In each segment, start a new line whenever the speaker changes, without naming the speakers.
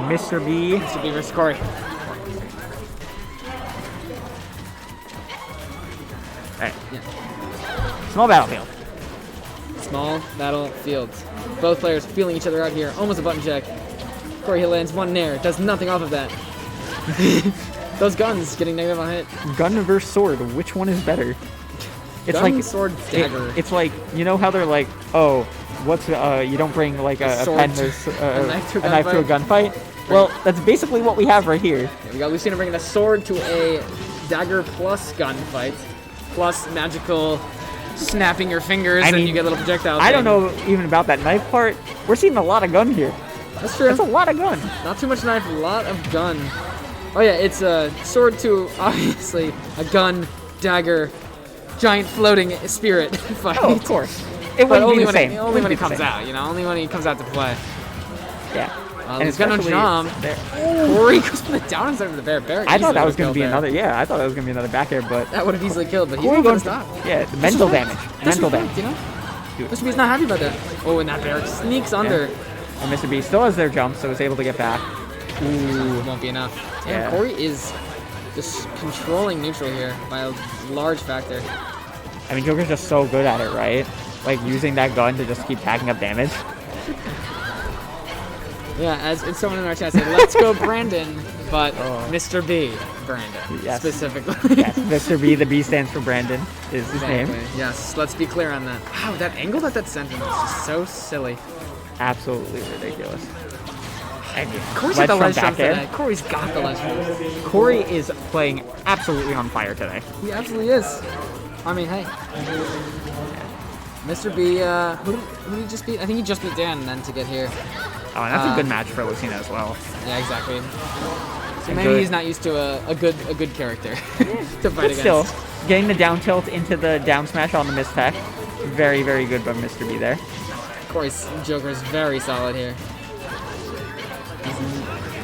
Mr. B.
Mr. B versus Cory.
Alright. Yeah. Small battlefield.
Small battlefields. Both players feeling each other out here. Almost a button check. Cory lands one nair. Does nothing off of that. Those guns getting negative on hit.
Gun versus sword. Which one is better? It's
gun,
like
sword, dagger.
It's like, you know how they're like, oh, what's you don't bring like a pen, there's a knife to a gunfight. Well, that's basically what we have right here.
Yeah, we got Lucina bringing a sword to a dagger plus gunfight, plus magical snapping your fingers and you get a little projectile.
I don't know even about that knife part. We're seeing a lot of gun here.
That's true.
That's a lot of gun.
Not too much knife, a lot of gun. Oh yeah, it's a sword to obviously a gun, dagger, giant floating spirit fight.
Oh, of course. It wouldn't be the same.
Only when it comes out, you know, only when he comes out to play.
Yeah.
And he's got no jump. Cory goes for the down instead of the bear.
I thought that was going to be another. Yeah, I thought that was going to be another back air, but
that would have easily killed. But he's
going
to stop.
Yeah, the mental damage. Mental damage.
You know, Mr. B's not happy about that. Oh, and that bear sneaks under.
And Mr. B still has their jump, so is able to get back.
Ooh, won't be enough. Damn,
Yeah.
Cory is just controlling neutral here by a large factor.
I mean, Joker's just so good at it, right? Like using that gun to just keep tacking up damage.
Yeah, as someone in our chat said, let's go Brandon, but Mr. B, Brandon, specifically.
Yes, Mr. B, the B stands for Brandon, is his name.
Yes, let's be clear on that. Wow, that angle that sent him was just so silly.
Absolutely ridiculous.
Cory's got the ledge jump today. Cory's got the ledge jump.
Cory is playing absolutely on fire today.
He absolutely is. I mean, hey. Mr. B, who did he just beat? I think he just beat Dan then to get here.
Oh, and that's a good match for Lucina as well.
Yeah, exactly. So maybe he's not used to a good character to fight against.
Still, getting the down tilt into the down smash on the mistech. Very, very good by Mr. B there.
Cory's Joker is very solid here.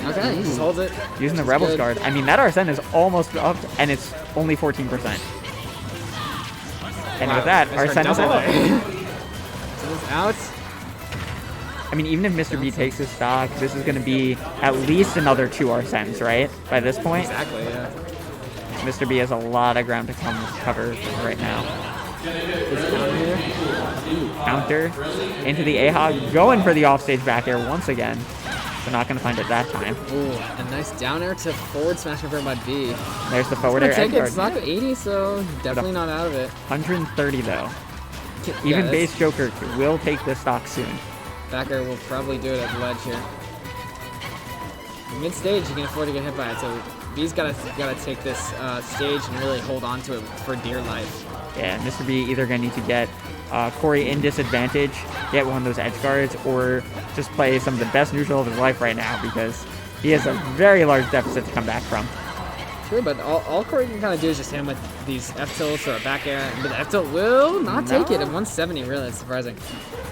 Okay, he just holds it.
Using the Rebels guard. I mean, that Arsene is almost up, and it's only 14%. And with that, Arsene is out.
Arsene's out.
I mean, even if Mr. B takes his stock, this is going to be at least another 2 Arsenes, right? By this point?
Exactly, yeah.
Mr. B has a lot of ground to cover right now. Counter into the A-Hog, going for the offstage back air once again. They're not going to find it that time.
Ooh, a nice down air to forward smash over by B.
There's the forward air edge guard.
It's not 80, so definitely not out of it.
130 though. Even base Joker will take this stock soon.
Back air will probably do it at the ledge here. Mid stage, you can afford to get hit by it, so B's gotta take this stage and really hold on to it for dear life.
Yeah, Mr. B either gonna need to get Cory in disadvantage, get one of those edge guards, or just play some of the best neutral of his life right now because he has a very large deficit to come back from.
True, but all Cory can kind of do is just hit him with these F tilts or a back air, but the F tilt will not take it at 170. Really, it's surprising.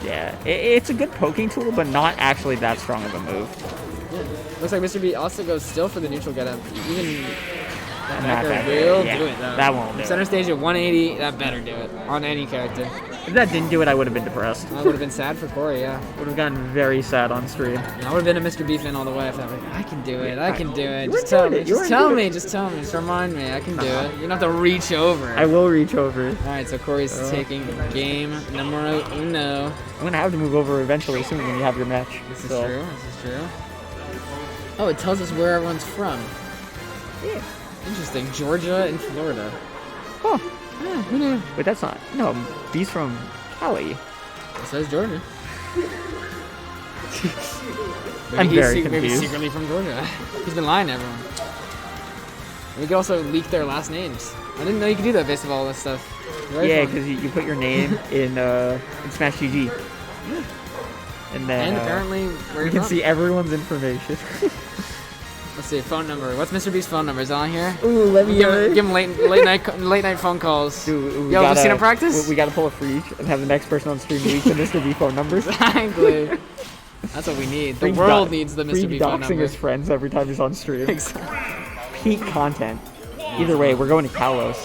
Yeah, it's a good poking tool, but not actually that strong of a move.
Yeah. Looks like Mr. B also goes still for the neutral get up. Even that back air will do it though.
That won't do
Center stage at 180, that better do it on any character.
If that didn't do it, I would have been depressed.
I would have been sad for Cory, yeah.
Would have gotten very sad on stream.
I would have been a Mr. B fan all the way if I was like, I can do it, I can do it. Just tell me, just tell me, just remind me, I can do it. You don't have to reach over.
I will reach over.
Alright, so Cory's taking game numero uno.
I'm going to have to move over eventually soon when you have your match.
This is true. Oh, it tells us where everyone's from.
Yeah.
Interesting. Georgia and Florida.
Oh.
Yeah, who knew?
Wait, that's not. No, he's from Cali.
It says Georgia.
I'm very confused.
Maybe secretly from Georgia. He's been lying to everyone. We could also leak their last names. I didn't know you could do that based on all this stuff.
Yeah, because you put your name in Smash GG. And then
apparently
we can see everyone's information.
Let's see, phone number. What's Mr. B's phone number? Is it on here?
Ooh, let me
give him late night phone calls.
Dude,
Yo, have you seen him practice?
We gotta pull a free each and have the next person on stream leak the Mr. B phone numbers.
Exactly. That's what we need. The world needs the Mr. B phone number.
Doxing his friends every time he's on stream.
Exactly.
Peak content. Either way, we're going to Kalos.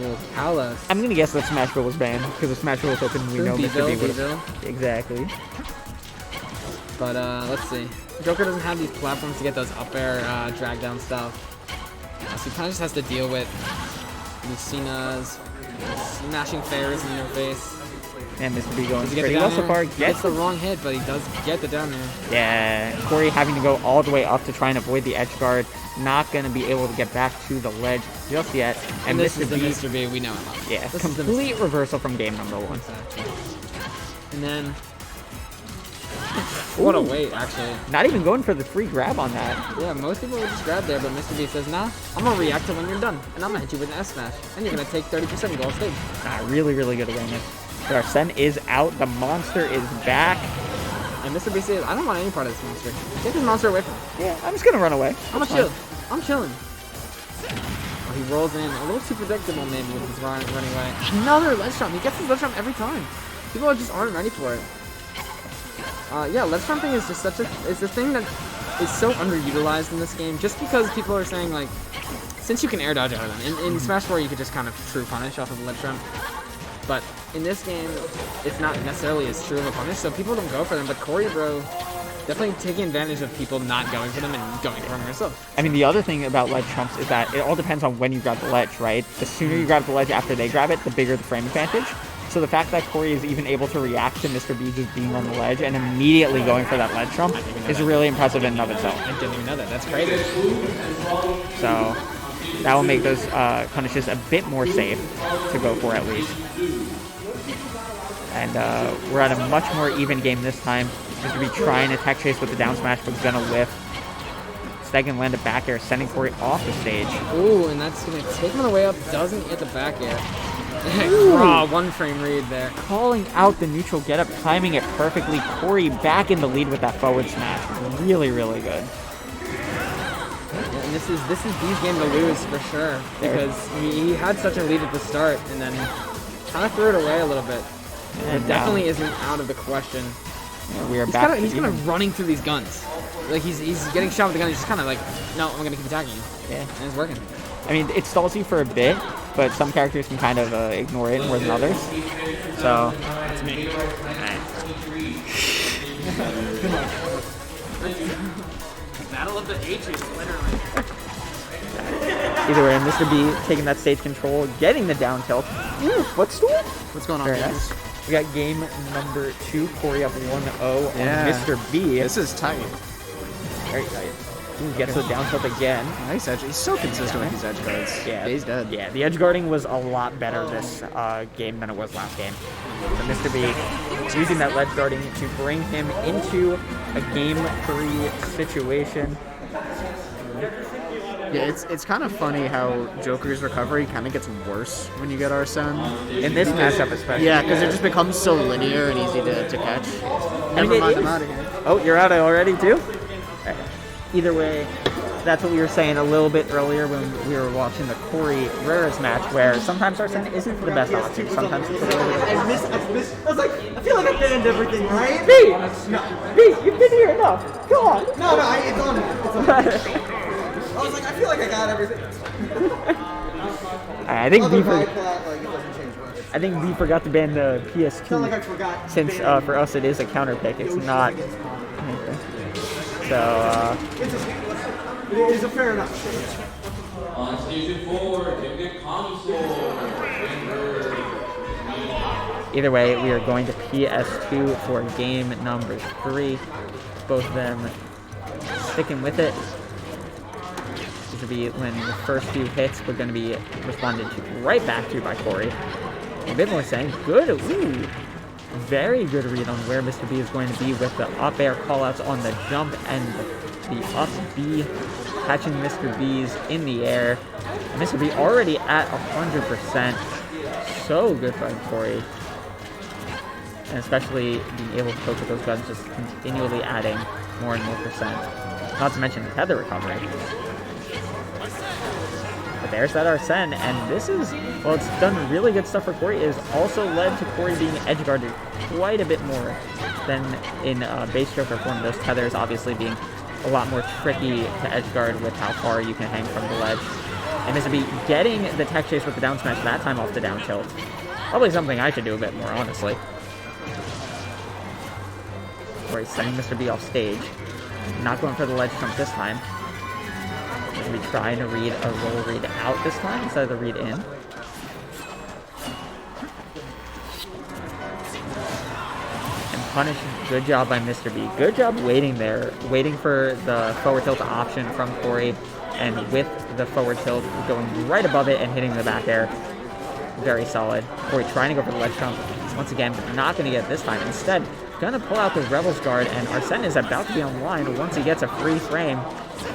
Ooh, Kalos.
I'm gonna guess that Smashville was banned because if Smashville was open, we know Mr. B would. Exactly.
But let's see. Joker doesn't have these platforms to get those up air drag down stuff. So he kind of just has to deal with Lucina's smashing fairs in their face.
And Mr. B going
Does he get
pretty
the
well
down
so
air?
far.
Gets the wrong hit, but he does get the down air.
Yeah, Cory having to go all the way up to try and avoid the edge guard. Not going to be able to get back to the ledge just yet.
And this is the Mr. B we know and love.
Yeah,
this
complete reversal from game number 1.
Exactly. And then... what a wait, actually.
Not even going for the free grab on that.
Yeah, most people would just grab there, but Mr. B says, nah, I'm going to react to when you're done. And I'm going to hit you with an S smash. And you're going to take 30% and go off stage.
Really, really good awareness. But our Sen is out. The monster is back.
And Mr. B says, I don't want any part of this monster. Get this monster away from me.
Yeah, I'm just going to run away.
I'm chill. I'm chilling. Oh, he rolls in. A little too predictable, maybe, with his running away. Another ledge jump. He gets his ledge jump every time. People just aren't ready for it. Yeah, ledge jumping is just it's a thing that is so underutilized in this game, just because people are saying, like, since you can air dodge out of them. In Smash 4, you could just kind of true punish off of a ledge jump. But in this game, it's not necessarily as true of a punish, so people don't go for them. But Coryabro definitely taking advantage of people not going for them and going for them yourself.
I mean, the other thing about ledge jumps is that it all depends on when you grab the ledge, right? The sooner you grab the ledge after they grab it, the bigger the frame advantage. So the fact that Cory is even able to react to Mr. B just being on the ledge and immediately going for that ledge jump is really impressive in and of itself.
I didn't even know that. That's crazy.
So that will make those punishes a bit more safe to go for at least. And we're at a much more even game this time. Mr. B trying to tech chase with the down smash, but gonna whiff. Steg and land a back air, sending Cory off the stage.
Ooh, and that's gonna take him on the way up. Doesn't hit the back air. Raw, 1 frame read there.
Calling out the neutral getup, timing it perfectly. Cory back in the lead with that forward smash. Really, really good.
Yeah, and this is B's game to lose for sure, because he had such a lead at the start and then kind of threw it away a little bit.
And
it definitely isn't out of the question.
Yeah, we are back.
He's kind of running through these guns. Like he's getting shot with the gun. He's just kind of like, no, I'm gonna keep attacking you.
Yeah,
and it's working.
I mean, it stalls you for a bit, but some characters can kind of ignore it more than others. So
That's me. Battle of the H's, literally.
Either way, Mr. B taking that stage control, getting the down tilt. Ooh, footstool?
What's going on?
Very nice. We got game number 2, Cory up 1-0
Yeah.
on Mr. B.
This is tight.
Very tight. Ooh, gets the down tilt again.
Nice edge. He's so consistent with these edge guards.
Yeah,
he's dead.
Yeah, the edge guarding was a lot better this game than it was last game. So Mr. B using that ledge guarding to bring him into a game 3 situation.
Yeah, it's kind of funny how Joker's recovery kind of gets worse when you get Arsene.
In this matchup especially.
Yeah, because it just becomes so linear and easy to catch. Never mind, I'm out of here.
Oh, you're out already too? Right. Either way, that's what we were saying a little bit earlier when we were watching the Cory Rares match, where sometimes Arsene isn't the best option. Sometimes it's a little bit.
I missed. I was like, I feel like I banned everything, right?
B, you've been here enough. Come on.
No, it's on. It's on. I was like, I feel like I got everything.
I think B
Other like, it doesn't change much.
I think B forgot to ban the
It's not like I
PS2
forgot.
since for us it is a counter pick. It's not. So
It is a fair enough.
On station 4, ticket console.
either way, we are going to PS2 for game number 3. Both of them sticking with it. This will be when the first few hits we're going to be responded to right back to by Cory. A bit more saying, good, ooh, very good read on where Mr. B is going to be with the up air callouts on the jump and the up B catching Mr. B's in the air. Mr. B already at 100%. So good by Cory. And especially being able to cope with those guns, just continually adding more and more percent. Not to mention the tether recovery. But there's that Arsene, and this is, well, it's done really good stuff for Cory. It has also led to Cory being edge guarded quite a bit more than in base Joker form. Those tethers obviously being a lot more tricky to edge guard with how far you can hang from the ledge. And Mr. B getting the tech chase with the down smash that time off the down tilt. Probably something I should do a bit more, honestly. Corey sending Mr. B off stage. Not going for the ledge jump this time. Going to be trying to read a roll read out this time instead of the read in. Punish, good job by Mr. B. Good job waiting there, waiting for the forward tilt option from Corey, and with the forward tilt going right above it and hitting the back air. Very solid. Corey trying to go for the ledge jump. Once again, not going to get it this time. Instead, going to pull out the Rebels guard, and Arsene is about to be online once he gets a free frame,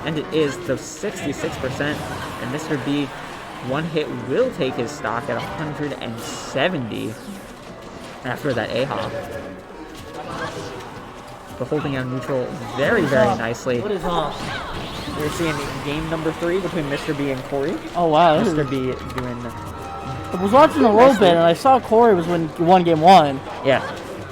and it is the 66%, and Mr. B, one hit will take his stock at 170 after that A-hop. But holding on neutral very, very nicely.
What is up?
We're seeing game number 3 between Mr. B and Corey.
Oh wow.
Mr. B doing...
I was watching a little bit and I saw Corey was won game 1.
Yeah.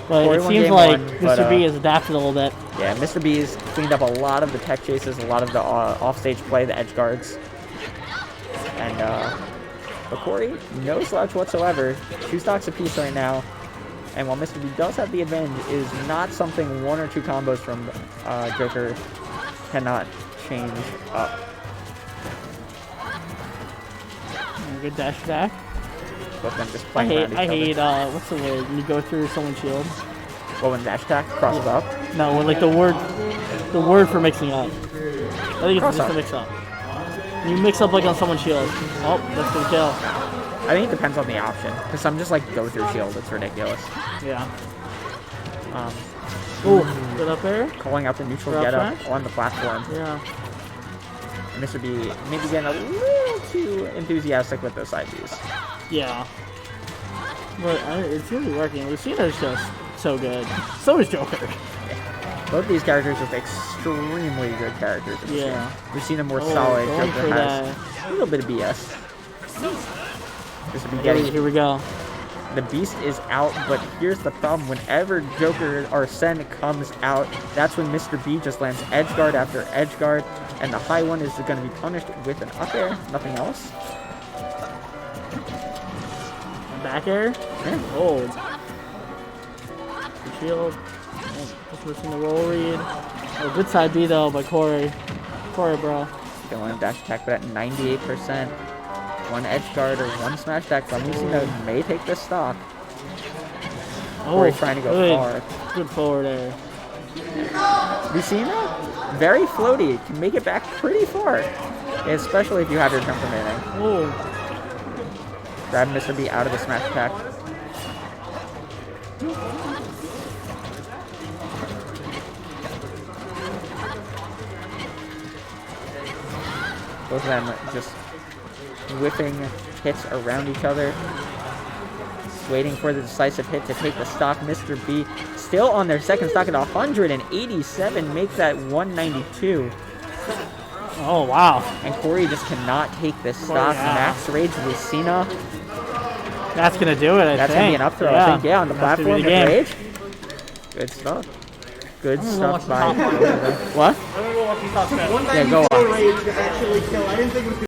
But
Corey
it
won
seems
game
like
1,
Mr. B has adapted a little bit.
Yeah, Mr. B's cleaned up a lot of the tech chases, a lot of the offstage play, the edge guards. And, but Corey, no slouch whatsoever. 2 stocks apiece right now. And while Mr. B does have the advantage, is not something 1 or 2 combos from Joker cannot change up.
Good dash attack.
Both of them just
I
playing around each
hate,
other.
what's the word? When you go through someone's shield.
Well, when dash attack crosses up.
No, when like the word for mixing up. I think it's just a mix up. You mix up like on someone's shield. Oh, that's gonna kill.
I think it depends on the option. Because some just like go through shield. It's ridiculous.
Yeah. Ooh, good up there.
Calling out the neutral
Drop
get up
smash?
on the platform.
Yeah.
And Mr. B maybe getting a little too enthusiastic with those side Bs.
Yeah. But it's really working. Lucina's just so good. So is Joker.
Both these characters are extremely good characters.
Yeah.
Lucina more
Oh,
solid.
going
Joker
for
has
that.
a little bit of BS. Mr. B
Here
getting
we go.
the beast is out, but here's the problem. Whenever Joker Arsene comes out, that's when Mr. B just lands edge guard after edge guard, and the high one is going to be punished with an up air, nothing else.
Back air.
Yeah.
Hold. The shield. Oh, just missing the roll read. Oh, good side B though by Corey. Coryabro.
Going dash attack, but at 98%. One edge guard or one smash attack from Lucina may take this stock. Corey trying to go
good.
far.
Good forward air.
Lucina, very floaty, can make it back pretty far, especially if you have your jump remaining.
Oh.
Grab Mr. B out of the smash attack. Both of them just whipping hits around each other. Waiting for the decisive hit to take the stock. Mr. B still on their second stock at 187, make that 192.
Oh wow.
And Corey just cannot take this stock.
Yeah.
Max Rage Lucina.
That's gonna do it, I
That's
think.
gonna be an up throw,
Yeah.
I think. Yeah, on the
That's gonna
platform
be
with
the game.
Rage. Good stuff. Good
I'm gonna
stuff
watch the
by
top
both of them. What?
I'm gonna go watch these top
Yeah, go on.
Rage to actually kill. I didn't think it was